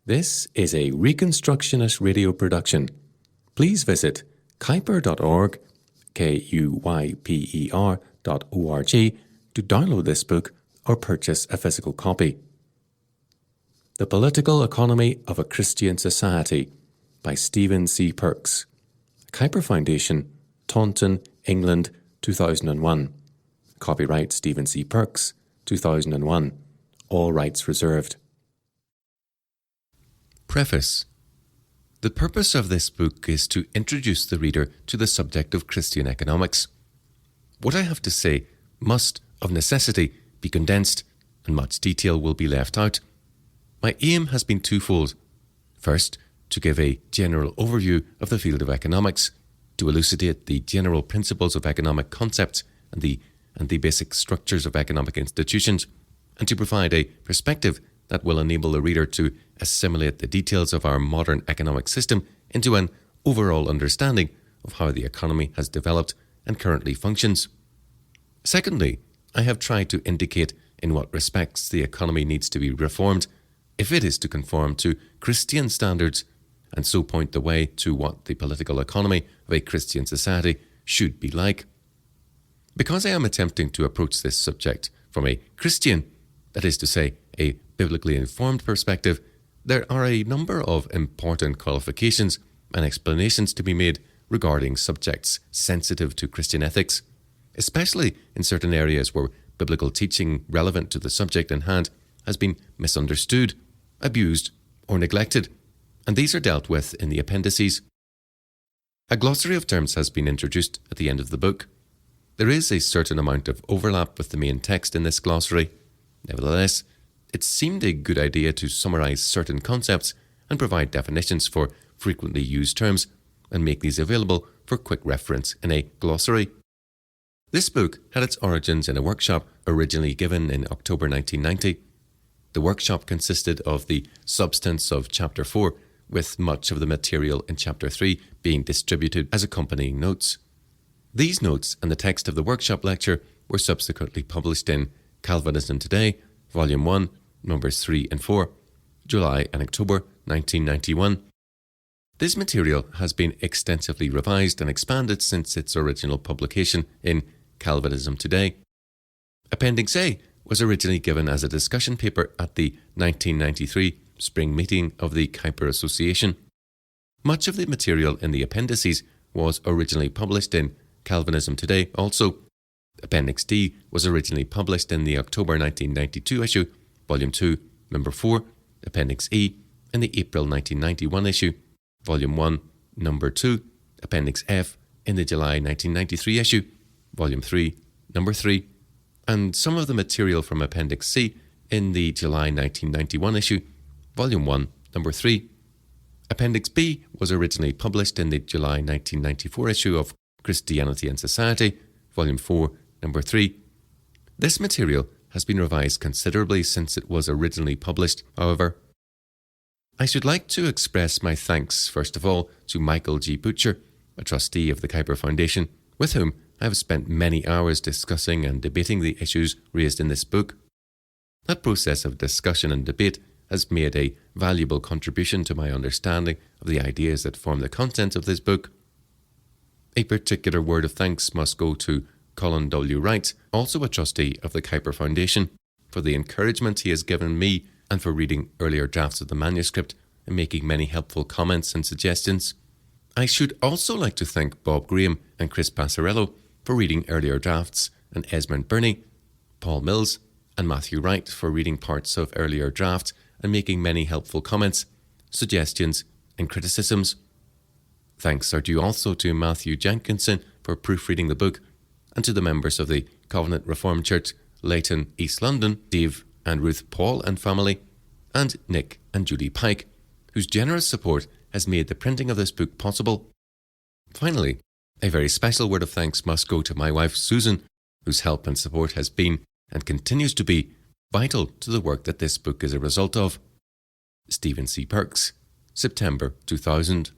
This is a Reconstructionist radio production. Please visit kuyper.org, KUYPER.org, to download this book or purchase a physical copy. The Political Economy of a Christian Society by Stephen C. Perks. Kuyper Foundation, Taunton, England, 2001. Copyright Stephen C. Perks, 2001. All rights reserved. Preface. The purpose of this book is to introduce the reader to the subject of Christian economics. What I have to say must, of necessity, be condensed, and much detail will be left out. My aim has been twofold. First, to give a general overview of the field of economics, to elucidate the general principles of economic concepts and the basic structures of economic institutions, and to provide a perspective that will enable the reader to assimilate the details of our modern economic system into an overall understanding of how the economy has developed and currently functions. Secondly, I have tried to indicate in what respects the economy needs to be reformed if it is to conform to Christian standards, and so point the way to what the political economy of a Christian society should be like. Because I am attempting to approach this subject from a Christian, that is to say, a biblically informed perspective, there are a number of important qualifications and explanations to be made regarding subjects sensitive to Christian ethics, especially in certain areas where biblical teaching relevant to the subject in hand has been misunderstood, abused, or neglected, and these are dealt with in the appendices. A glossary of terms has been introduced at the end of the book. There is a certain amount of overlap with the main text in this glossary. Nevertheless, it seemed a good idea to summarize certain concepts and provide definitions for frequently used terms and make these available for quick reference in a glossary. This book had its origins in a workshop originally given in October 1990. The workshop consisted of the substance of Chapter 4, with much of the material in Chapter 3 being distributed as accompanying notes. These notes and the text of the workshop lecture were subsequently published in Calvinism Today, Volume 1, Numbers 3 and 4, July and October 1991. This material has been extensively revised and expanded since its original publication in Calvinism Today. Appendix A was originally given as a discussion paper at the 1993 spring meeting of the Kuyper Association. Much of the material in the appendices was originally published in Calvinism Today also. Appendix D was originally published in the October 1992 issue, Volume 2, Number 4, Appendix E, in the April 1991 issue, Volume 1, Number 2, Appendix F, in the July 1993 issue, Volume 3, Number 3, and some of the material from Appendix C in the July 1991 issue, Volume 1, Number 3. Appendix B was originally published in the July 1994 issue of Christianity and Society, Volume 4, Number 3. This material has been revised considerably since it was originally published, however. I should like to express my thanks, first of all, to Michael G. Butcher, a trustee of the Kuyper Foundation, with whom I have spent many hours discussing and debating the issues raised in this book. That process of discussion and debate has made a valuable contribution to my understanding of the ideas that form the content of this book. A particular word of thanks must go to Colin W. Wright, also a trustee of the Kuyper Foundation, for the encouragement he has given me and for reading earlier drafts of the manuscript and making many helpful comments and suggestions. I should also like to thank Bob Graham and Chris Passarello for reading earlier drafts, and Esmond Burney, Paul Mills, and Matthew Wright for reading parts of earlier drafts and making many helpful comments, suggestions, and criticisms. Thanks are due also to Matthew Jenkinson for proofreading the book, and to the members of the Covenant Reformed Church, Leighton, East London, Dave and Ruth Paul and family, and Nick and Judy Pike, whose generous support has made the printing of this book possible. Finally, a very special word of thanks must go to my wife Susan, whose help and support has been, and continues to be, vital to the work that this book is a result of. Stephen C. Perks, September 2000.